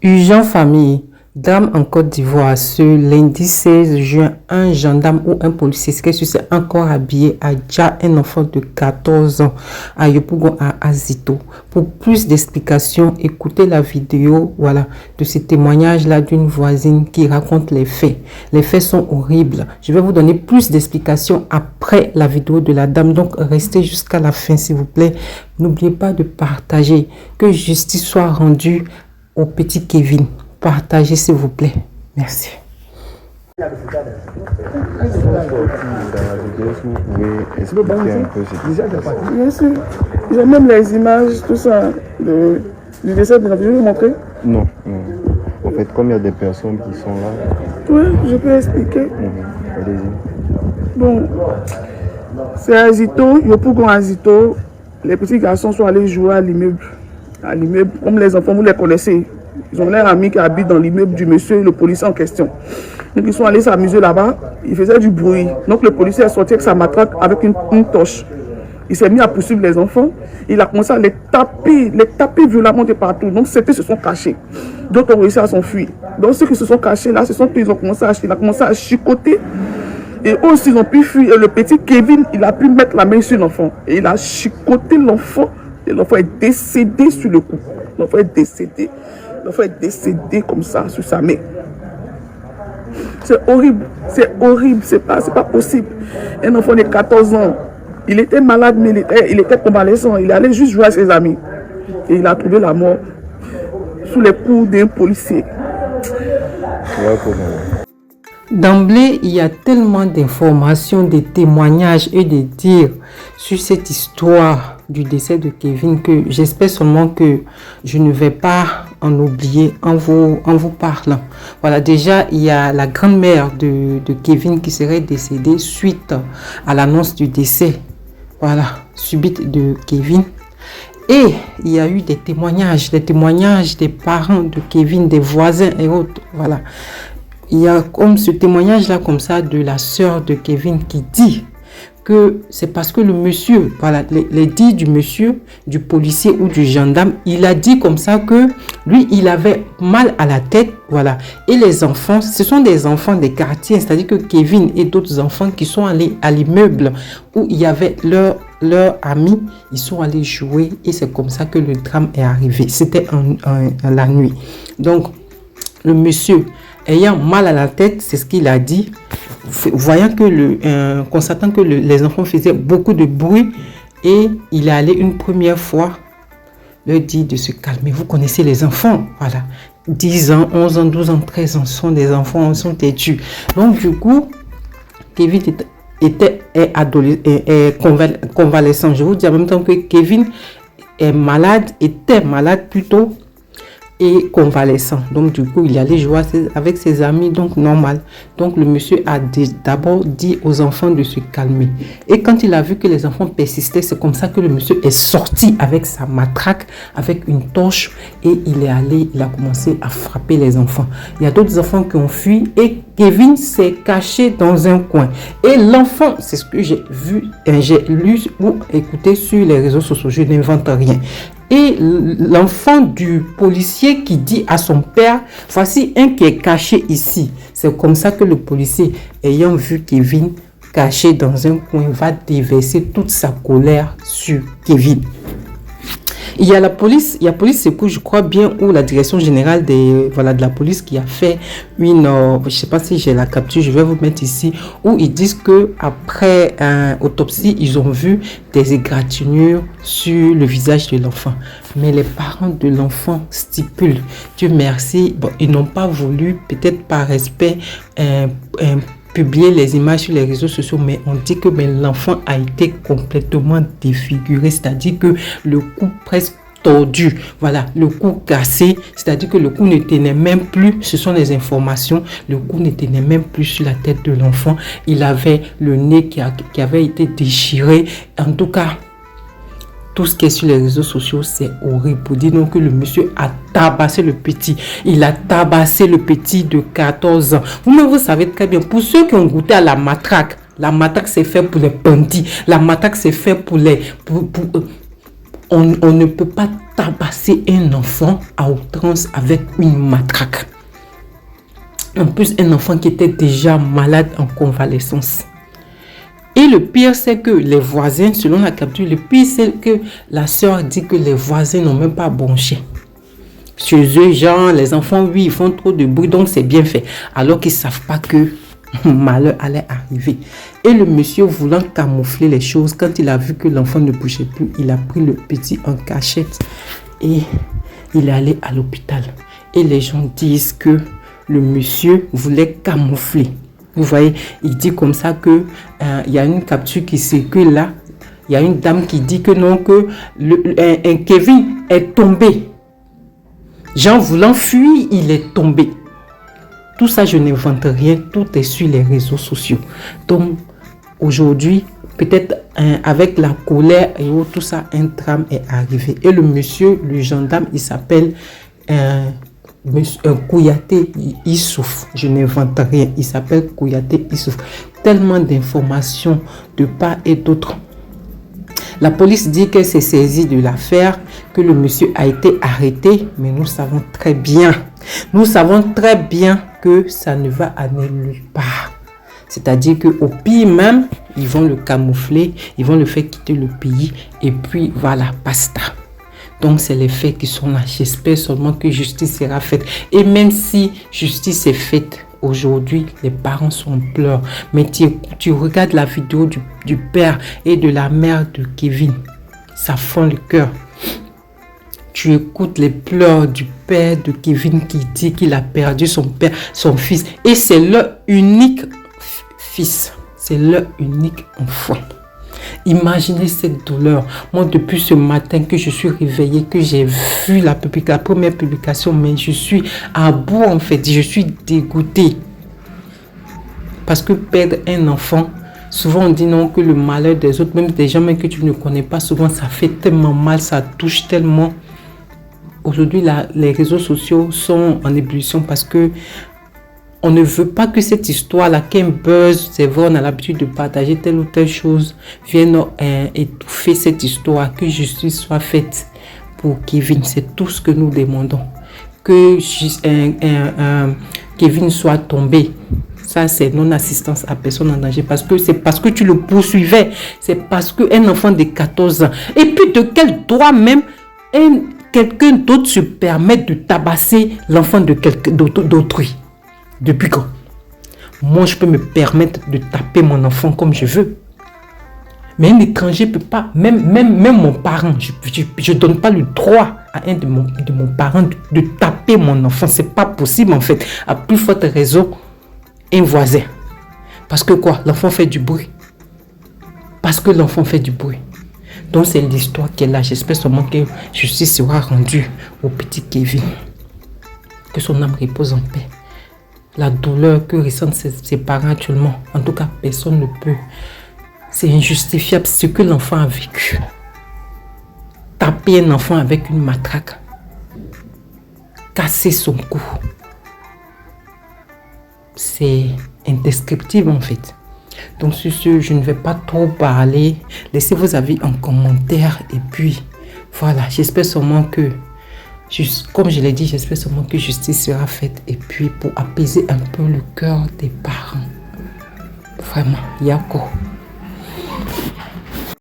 Urgent famille. Drame en Côte d'Ivoire. Ce lundi 16 juin, un gendarme ou un policier s'est encore habillé à Dja, un enfant de 14 ans, à Yopougon, à Azito. Pour plus d'explications, écoutez la vidéo de ce témoignage-là d'une voisine qui raconte les faits. Les faits sont horribles. Je vais vous donner plus d'explications après la vidéo de la dame. Donc, restez jusqu'à la fin, s'il vous plaît. N'oubliez pas de partager. Que justice soit rendue au petit Kevin. Partagez s'il vous plaît. Merci. Dans la vidéo, si vous pouvez expliquer un peu ce qui s'est passé. Bien sûr. J'ai même les images, tout ça, du décès de la vidéo, vous montrer? Non, non. En fait, comme il y a des personnes qui sont là. Oui, je peux expliquer. Allez-y. Bon, c'est Azito, Yopougon Azito. Les petits garçons sont allés jouer à l'immeuble. À l'immeuble, comme les enfants, vous les connaissez. Ils ont leurs amis qui habitent dans l'immeuble du monsieur, le policier en question. Donc ils sont allés s'amuser là-bas, ils faisaient du bruit. Donc le policier est sorti avec sa matraque avec une torche. Il s'est mis à poursuivre les enfants, il a commencé à les taper violemment de partout. Donc certains se sont cachés, d'autres ont réussi à s'enfuir. Donc ceux qui se sont cachés là, ce sont ils ont commencé il a commencé à chicoter. Et eux aussi ils ont pu fuir. Et le petit Kevin, il a pu mettre la main sur l'enfant. Et il a chicoté l'enfant. Et l'enfant est décédé sur le coup. L'enfant est décédé. L'enfant est décédé comme ça, sur sa main. C'est horrible, c'est pas possible. Un enfant de 14 ans, il était malade, mais il était convalescent. Il allait juste jouer à ses amis. Et il a trouvé la mort sous les coups d'un policier. D'emblée, il y a tellement d'informations, de témoignages et de dires sur cette histoire du décès de Kevin que j'espère seulement que je ne vais pas en oublier en vous parlant. Voilà, déjà, il y a la grand-mère de Kevin qui serait décédée suite à l'annonce du décès, subite de Kevin. Et il y a eu des témoignages des parents de Kevin, des voisins et autres, voilà. Il y a comme ce témoignage-là, comme ça, de la sœur de Kevin qui dit que c'est parce que le monsieur, les dits du monsieur, du policier ou du gendarme, il a dit comme ça que lui, il avait mal à la tête, Et les enfants, ce sont des enfants des quartiers, c'est-à-dire que Kevin et d'autres enfants qui sont allés à l'immeuble où il y avait leurs amis, ils sont allés jouer et c'est comme ça que le drame est arrivé. C'était la nuit. Donc, le monsieur ayant mal à la tête, c'est ce qu'il a dit, voyant que constatant que les enfants faisaient beaucoup de bruit et il est allé une première fois leur dire de se calmer. Vous connaissez les enfants, 10 ans, 11 ans, 12 ans, 13 ans sont des enfants, ils sont têtus. Donc du coup, Kevin était convalescent. Je vous dis en même temps que Kevin était malade plutôt, et convalescent. Donc du coup, il allait jouer avec ses amis, donc normal. Donc le monsieur a d'abord dit aux enfants de se calmer. Et quand il a vu que les enfants persistaient, c'est comme ça que le monsieur est sorti avec sa matraque, avec une torche, et il a commencé à frapper les enfants. Il y a d'autres enfants qui ont fui et Kevin s'est caché dans un coin. Et l'enfant, c'est ce que j'ai vu, j'ai lu ou écouté sur les réseaux sociaux, je n'invente rien. Et l'enfant du policier qui dit à son père, voici un qui est caché ici. C'est comme ça que le policier, ayant vu Kevin caché dans un coin, va déverser toute sa colère sur Kevin. Il y a la police secours, je crois bien, ou la direction générale de la police qui a fait une, je sais pas si j'ai la capture, je vais vous mettre ici, où ils disent que après autopsie, ils ont vu des égratignures sur le visage de l'enfant. Mais les parents de l'enfant stipulent, Dieu merci, ils n'ont pas voulu, peut-être par respect, publier les images sur les réseaux sociaux, mais on dit que l'enfant a été complètement défiguré, c'est-à-dire que le cou presque tordu, le cou cassé, c'est-à-dire que le cou ne tenait même plus, ce sont les informations, le cou ne tenait même plus sur la tête de l'enfant, il avait le nez qui avait été déchiré, en tout cas, tout ce qui est sur les réseaux sociaux, c'est horrible. Pour dire donc que le monsieur a tabassé le petit. Il a tabassé le petit de 14 ans. Vous-même, vous savez très bien, pour ceux qui ont goûté à la matraque c'est fait pour les bandits. La matraque c'est fait pour les... On ne peut pas tabasser un enfant à outrance avec une matraque. En plus, un enfant qui était déjà malade en convalescence. Et le pire, c'est que les voisins, selon la capture, le pire, c'est que la sœur dit que les voisins n'ont même pas bronché. Chez eux, genre, les enfants, oui, ils font trop de bruit, donc c'est bien fait. Alors qu'ils ne savent pas que malheur allait arriver. Et le monsieur, voulant camoufler les choses, quand il a vu que l'enfant ne bougeait plus, il a pris le petit en cachette et il est allé à l'hôpital. Et les gens disent que le monsieur voulait camoufler. Vous voyez, il dit comme ça que il y a une capture qui circule là. Il y a une dame qui dit que non, que Kevin est tombé. Jean voulant fuir, il est tombé. Tout ça, je n'invente rien. Tout est sur les réseaux sociaux. Donc, aujourd'hui, peut-être avec la colère et tout ça, un drame est arrivé. Et le monsieur, le gendarme, il s'appelle Kouyaté Issouf. Je n'invente rien. Il s'appelle Kouyaté Issouf. Tellement d'informations de part et d'autre. La police dit qu'elle s'est saisie de l'affaire, que le monsieur a été arrêté, mais nous savons très bien que ça ne va aller nulle part. C'est-à-dire qu'au pire même, ils vont le camoufler, ils vont le faire quitter le pays et puis voilà, basta. Donc c'est les faits qui sont là. J'espère seulement que justice sera faite. Et même si justice est faite, aujourd'hui, les parents sont en pleurs. Mais tu regardes la vidéo du père et de la mère de Kevin. Ça fend le cœur. Tu écoutes les pleurs du père de Kevin qui dit qu'il a perdu son père, son fils. Et c'est leur unique fils. C'est leur unique enfant. Imaginez cette douleur. Moi, depuis ce matin que je suis réveillée, que j'ai vu la première publication, mais je suis à bout en fait. Je suis dégoûtée. Parce que perdre un enfant, souvent on dit non que le malheur des autres, même des gens même que tu ne connais pas, souvent ça fait tellement mal, ça touche tellement. Aujourd'hui, les réseaux sociaux sont en ébullition parce que on ne veut pas que cette histoire-là, qu'un buzz, c'est vrai, on a l'habitude de partager telle ou telle chose, vienne étouffer cette histoire, que justice soit faite pour Kevin. C'est tout ce que nous demandons. Que Kevin soit tombé. Ça, c'est non-assistance à personne en danger. Parce que c'est parce que tu le poursuivais. C'est parce qu'un enfant de 14 ans. Et puis, de quel droit même quelqu'un d'autre se permet de tabasser l'enfant d'autrui? Depuis quand? Moi, je peux me permettre de taper mon enfant comme je veux. Mais un étranger ne peut pas, même mon parent, je ne donne pas le droit à un de mon parent de taper mon enfant. Ce n'est pas possible en fait. À plus forte raison, un voisin. Parce que quoi? L'enfant fait du bruit. Parce que l'enfant fait du bruit. Donc c'est l'histoire qui est là. J'espère seulement que justice sera rendue au petit Kevin. Que son âme repose en paix. La douleur que ressentent ses parents actuellement, en tout cas, personne ne peut. C'est injustifiable ce que l'enfant a vécu. Taper un enfant avec une matraque. Casser son cou. C'est indescriptible en fait. Donc sur ce, je ne vais pas trop parler. Laissez vos avis en commentaire. Et puis, voilà, j'espère seulement que, comme je l'ai dit, j'espère seulement que justice sera faite. Et puis, pour apaiser un peu le cœur des parents. Vraiment, Yako.